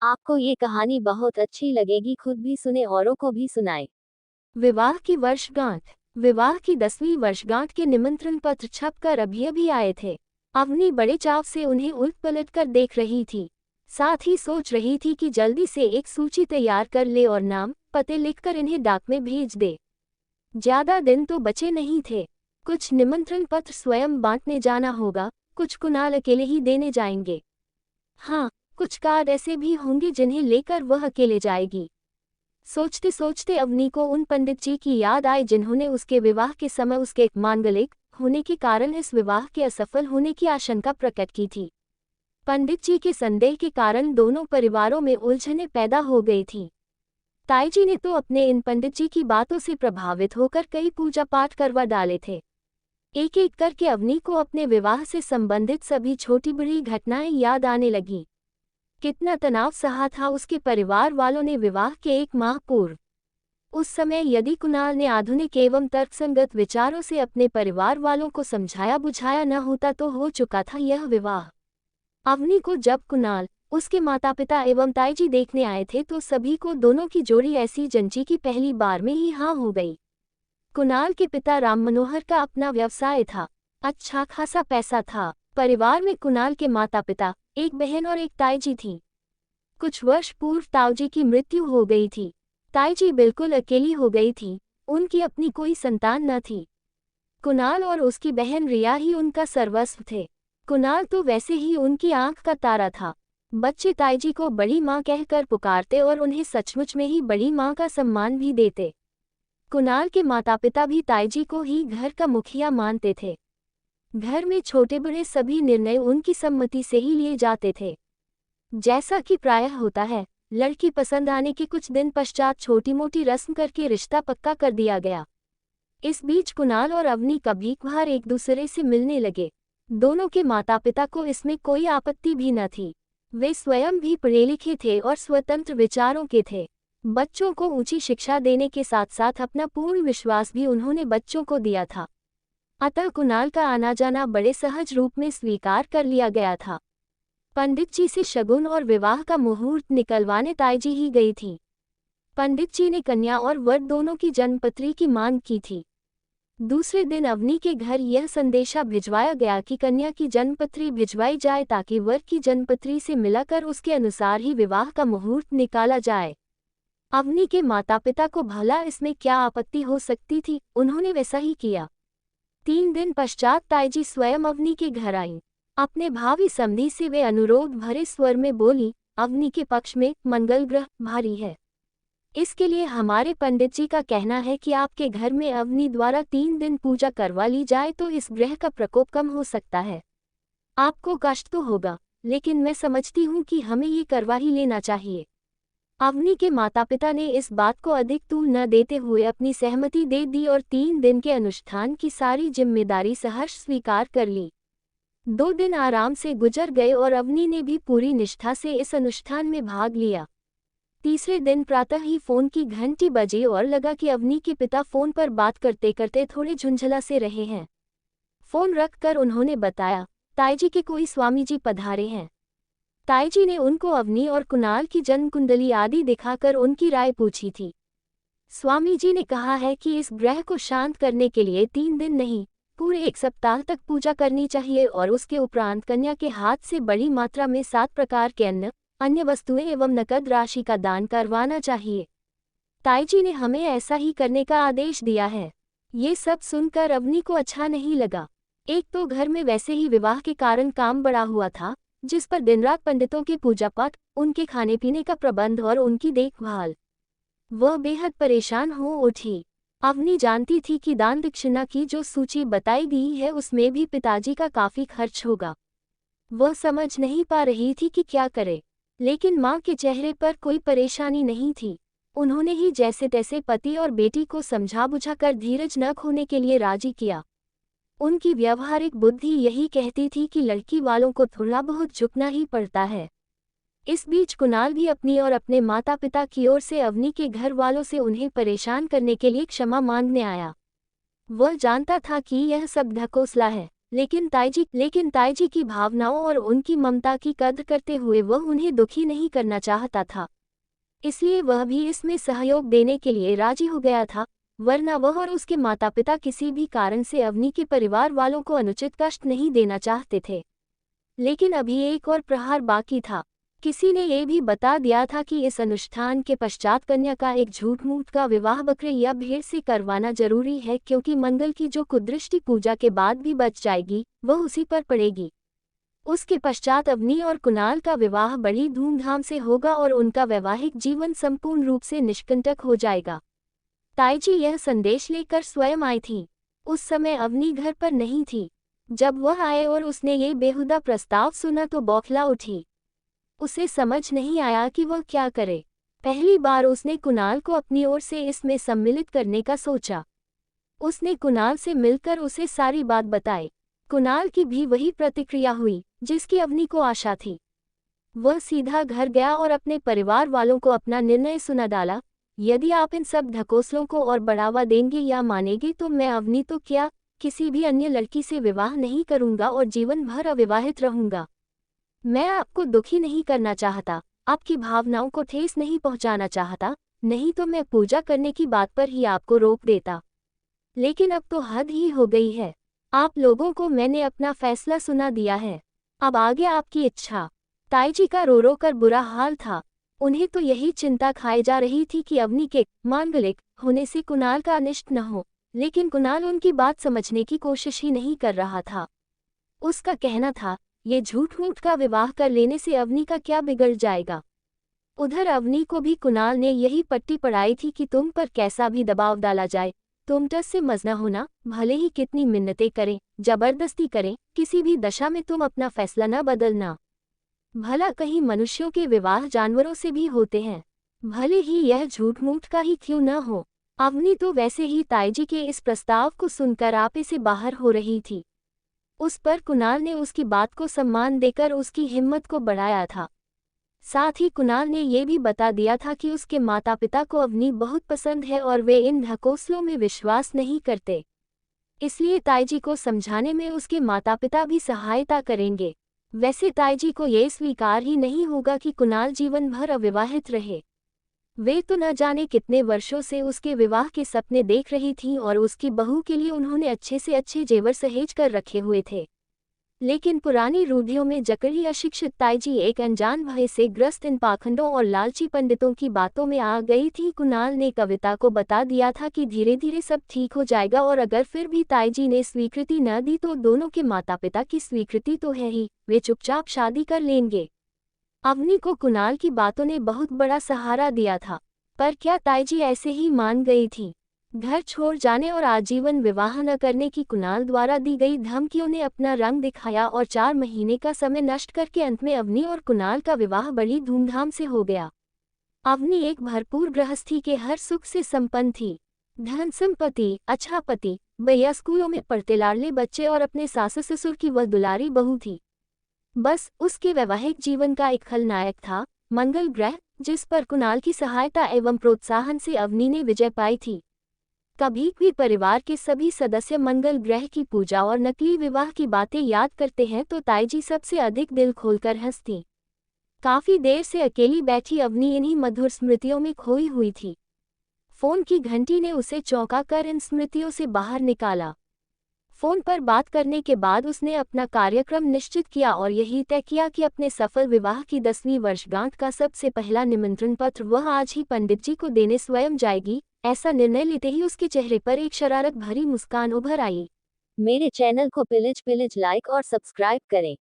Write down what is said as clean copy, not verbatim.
आपको ये कहानी बहुत अच्छी लगेगी, खुद भी सुने औरों को भी सुनाएं। विवाह की वर्षगांठ। विवाह की 10वीं वर्षगांठ के निमंत्रण पत्र छपकर अभी आए थे। अवनी बड़े चाव से उन्हें उलट पलट कर देख रही थी। साथ ही सोच रही थी कि जल्दी से एक सूची तैयार कर ले और नाम पते लिखकर इन्हें डाक में भेज दे। ज्यादा दिन तो बचे नहीं थे। कुछ निमंत्रण पत्र स्वयं बांटने जाना होगा, कुछ कुणाल अकेले ही देने जाएंगे। हाँ, कुछ कार्ड ऐसे भी होंगे जिन्हें लेकर वह अकेले जाएगी। सोचते सोचते अवनी को उन पंडित जी की याद आई जिन्होंने उसके विवाह के समय उसके मांगलिक होने के कारण इस विवाह के असफल होने की आशंका प्रकट की थी। पंडित जी के संदेह के कारण दोनों परिवारों में उलझनें पैदा हो गई थी। ताईजी ने तो अपने इन पंडित जी की बातों से प्रभावित होकर कई पूजा पाठ करवा डाले थे। एक एक करके अवनी को अपने विवाह से संबंधित सभी छोटी बड़ी घटनाएं याद आने लगी। कितना तनाव सहा था उसके परिवार वालों ने विवाह के 1 माह पूर्व। उस समय यदि कुणाल ने आधुनिक एवं तर्कसंगत विचारों से अपने परिवार वालों को समझाया बुझाया न होता तो हो चुका था यह विवाह। अवनी को जब कुणाल, उसके माता पिता एवं ताईजी देखने आए थे तो सभी को दोनों की जोड़ी ऐसी जंची की पहली बार में ही हाँ हो गई। कुणाल के पिता राम मनोहर का अपना व्यवसाय था, अच्छा खासा पैसा था। परिवार में कुणाल के माता पिता, एक बहन और एक ताईजी थी। कुछ वर्ष पूर्व ताऊजी की मृत्यु हो गई थी। ताईजी बिल्कुल अकेली हो गई थी, उनकी अपनी कोई संतान न थी। कुणाल और उसकी बहन रिया ही उनका सर्वस्व थे। कुणाल तो वैसे ही उनकी आंख का तारा था। बच्चे ताईजी को बड़ी माँ कहकर पुकारते और उन्हें सचमुच में ही बड़ी माँ का सम्मान भी देते। कुणाल के माता पिता भी ताईजी को ही घर का मुखिया मानते थे। घर में छोटे बड़े सभी निर्णय उनकी सम्मति से ही लिए जाते थे। जैसा कि प्रायः होता है, लड़की पसंद आने के कुछ दिन पश्चात छोटी मोटी रस्म करके रिश्ता पक्का कर दिया गया। इस बीच कुणाल और अवनी कभी कभार एक दूसरे से मिलने लगे। दोनों के माता पिता को इसमें कोई आपत्ति भी न थी। वे स्वयं भी पढ़े लिखे थे और स्वतंत्र विचारों के थे। बच्चों को ऊंची शिक्षा देने के साथ साथ अपना पूर्ण विश्वास भी उन्होंने बच्चों को दिया था। अतः कुणाल का आना जाना बड़े सहज रूप में स्वीकार कर लिया गया था। पंडित जी से शगुन और विवाह का मुहूर्त निकलवाने ताईजी ही गई थी। पंडित जी ने कन्या और वर दोनों की जन्मपत्री की मांग की थी। दूसरे दिन अवनी के घर यह संदेशा भिजवाया गया कि कन्या की जन्मपत्री भिजवाई जाए ताकि वर की जन्मपत्री से मिलाकर उसके अनुसार ही विवाह का मुहूर्त निकाला जाए। अवनी के माता पिता को भला इसमें क्या आपत्ति हो सकती थी, उन्होंने वैसा ही किया। 3 दिन पश्चात ताईजी स्वयं अवनी के घर आई। अपने भावी समधी से वे अनुरोध भरे स्वर में बोली, अवनी के पक्ष में मंगल ग्रह भारी है। इसके लिए हमारे पंडित जी का कहना है कि आपके घर में अवनी द्वारा 3 दिन पूजा करवा ली जाए तो इस ग्रह का प्रकोप कम हो सकता है। आपको कष्ट तो होगा, लेकिन मैं समझती हूँ कि हमें ये करवा ही लेना चाहिए। अवनी के माता पिता ने इस बात को अधिक तूल न देते हुए अपनी सहमति दे दी और 3 दिन के अनुष्ठान की सारी जिम्मेदारी सहर्ष स्वीकार कर ली। 2 दिन आराम से गुजर गए और अवनी ने भी पूरी निष्ठा से इस अनुष्ठान में भाग लिया। तीसरे दिन प्रातः ही फोन की घंटी बजी और लगा कि अवनी के पिता फोन पर बात करते करते थोड़े झुंझला से रहे हैं। फोन रखकर उन्होंने बताया, ताईजी के कोई स्वामी जी पधारे हैं। ताईजी ने उनको अवनी और कुणाल की जन्म कुंडली आदि दिखाकर उनकी राय पूछी थी। स्वामी जी ने कहा है कि इस ग्रह को शांत करने के लिए 3 दिन नहीं, पूरे 1 सप्ताह तक पूजा करनी चाहिए और उसके उपरांत कन्या के हाथ से बड़ी मात्रा में 7 प्रकार के अन्य वस्तुएं एवं नकद राशि का दान करवाना चाहिए। ताईजी ने हमें ऐसा ही करने का आदेश दिया है। ये सब सुनकर अवनी को अच्छा नहीं लगा। एक तो घर में वैसे ही विवाह के कारण काम बढ़ा हुआ था, जिस पर दिन रात पंडितों के पूजा पाठ, उनके खाने पीने का प्रबंध और उनकी देखभाल। वह बेहद परेशान हो उठी। अवनी जानती थी कि दान दक्षिणा की जो सूची बताई गई है उसमें भी पिताजी का काफी खर्च होगा। वह समझ नहीं पा रही थी कि क्या करे, लेकिन माँ के चेहरे पर कोई परेशानी नहीं थी। उन्होंने ही जैसे तैसे पति और बेटी को समझा बुझाकर धीरज न खोने के लिए राजी किया। उनकी व्यावहारिक बुद्धि यही कहती थी कि लड़की वालों को थोड़ा बहुत झुकना ही पड़ता है। इस बीच कुणाल भी अपनी और अपने माता पिता की ओर से अवनी के घर वालों से उन्हें परेशान करने के लिए क्षमा मांगने आया। वह जानता था कि यह सब ढकोसला है, लेकिन ताईजी की भावनाओं और उनकी ममता की कद्र करते हुए वह उन्हें दुखी नहीं करना चाहता था। इसलिए वह भी इसमें सहयोग देने के लिए राजी हो गया था, वरना वह और उसके माता पिता किसी भी कारण से अवनी के परिवार वालों को अनुचित कष्ट नहीं देना चाहते थे। लेकिन अभी एक और प्रहार बाकी था। किसी ने ये भी बता दिया था कि इस अनुष्ठान के पश्चात कन्या का एक झूठ मूठ का विवाह बकरे या भेड़ से करवाना जरूरी है, क्योंकि मंगल की जो कुदृष्टि पूजा के बाद भी बच जाएगी वह उसी पर पड़ेगी। उसके पश्चात अवनी और कुणाल का विवाह बड़ी धूमधाम से होगा और उनका वैवाहिक जीवन संपूर्ण रूप से निष्कंटक हो जाएगा। ताईजी यह संदेश लेकर स्वयं आई थी। उस समय अवनी घर पर नहीं थी। जब वह आए और उसने ये बेहुदा प्रस्ताव सुना तो बौखला उठी। उसे समझ नहीं आया कि वह क्या करे। पहली बार उसने कुणाल को अपनी ओर से इसमें सम्मिलित करने का सोचा। उसने कुणाल से मिलकर उसे सारी बात बताई। कुणाल की भी वही प्रतिक्रिया हुई जिसकी अवनी को आशा थी। वह सीधा घर गया और अपने परिवार वालों को अपना निर्णय सुना डाला। यदि आप इन सब ढकोसलों को और बढ़ावा देंगे या मानेंगे तो मैं अवनी तो क्या, किसी भी अन्य लड़की से विवाह नहीं करूंगा और जीवन भर अविवाहित रहूंगा। मैं आपको दुखी नहीं करना चाहता, आपकी भावनाओं को ठेस नहीं पहुंचाना चाहता, नहीं तो मैं पूजा करने की बात पर ही आपको रोक देता। लेकिन अब तो हद ही हो गई है। आप लोगों को मैंने अपना फैसला सुना दिया है, अब आगे आपकी इच्छा। ताईजी का रो रो कर बुरा हाल था। उन्हें तो यही चिंता खाई जा रही थी कि अवनी के मांगलिक होने से कुणाल का अनिष्ट न हो, लेकिन कुणाल उनकी बात समझने की कोशिश ही नहीं कर रहा था। उसका कहना था, ये झूठ मूठ का विवाह कर लेने से अवनी का क्या बिगड़ जाएगा। उधर अवनी को भी कुणाल ने यही पट्टी पढ़ाई थी कि तुम पर कैसा भी दबाव डाला जाए, तुम टस से मज न होना, भले ही कितनी मिन्नतें करें, जबरदस्ती करें, किसी भी दशा में तुम अपना फैसला न बदलना। भला कहीं मनुष्यों के विवाह जानवरों से भी होते हैं, भले ही यह झूठ मूठ का ही क्यों न हो। अवनी तो वैसे ही ताईजी के इस प्रस्ताव को सुनकर आपे से बाहर हो रही थी। उस पर कुणाल ने उसकी बात को सम्मान देकर उसकी हिम्मत को बढ़ाया था। साथ ही कुणाल ने ये भी बता दिया था कि उसके माता पिता को अवनी बहुत पसंद है और वे इन ढकोसलों में विश्वास नहीं करते, इसलिए ताईजी को समझाने में उसके माता पिता भी सहायता करेंगे। वैसे ताईजी को ये स्वीकार ही नहीं होगा कि कुणाल जीवन भर अविवाहित रहे। वे तो न जाने कितने वर्षों से उसके विवाह के सपने देख रही थीं और उसकी बहू के लिए उन्होंने अच्छे से अच्छे जेवर सहेज कर रखे हुए थे। लेकिन पुरानी रूढ़ियों में जकड़ी अशिक्षित ताईजी एक अनजान भय से ग्रस्त इन पाखंडों और लालची पंडितों की बातों में आ गई थी। कुणाल ने कविता को बता दिया था कि धीरे धीरे सब ठीक हो जाएगा और अगर फिर भी ताईजी ने स्वीकृति न दी तो दोनों के माता पिता की स्वीकृति तो है ही, वे चुपचाप शादी कर लेंगे। अवनी को कुणाल की बातों ने बहुत बड़ा सहारा दिया था, पर क्या ताईजी ऐसे ही मान गई थी। घर छोड़ जाने और आजीवन विवाह न करने की कुणाल द्वारा दी गई धमकियों ने अपना रंग दिखाया और 4 महीने का समय नष्ट करके अंत में अवनी और कुणाल का विवाह बड़ी धूमधाम से हो गया। अवनी एक भरपूर गृहस्थी के हर सुख से संपन्न थी। धन संपत्ति, अच्छा पति, भैया स्कूलों में पढ़ते लाडले बच्चे और अपने सास ससुर की वह दुलारी बहू थी। बस उसके वैवाहिक जीवन का एक खलनायक था मंगल ग्रह, जिस पर कुणाल की सहायता एवं प्रोत्साहन से अवनी ने विजय पाई थी। कभी भी परिवार के सभी सदस्य मंगल ग्रह की पूजा और नकली विवाह की बातें याद करते हैं तो ताईजी सबसे अधिक दिल खोलकर हंसती। काफी देर से अकेली बैठी अवनी इन्हीं मधुर स्मृतियों में खोई हुई थी। फोन की घंटी ने उसे चौंका कर इन स्मृतियों से बाहर निकाला। फोन पर बात करने के बाद उसने अपना कार्यक्रम निश्चित किया और यही तय किया कि अपने सफल विवाह की 10वीं वर्षगांठ का सबसे पहला निमंत्रण पत्र वह आज ही पंडित जी को देने स्वयं जाएगी। ऐसा निर्णय लेते ही उसके चेहरे पर एक शरारत भरी मुस्कान उभर आई। मेरे चैनल को पिलिच लाइक और सब्सक्राइब करें।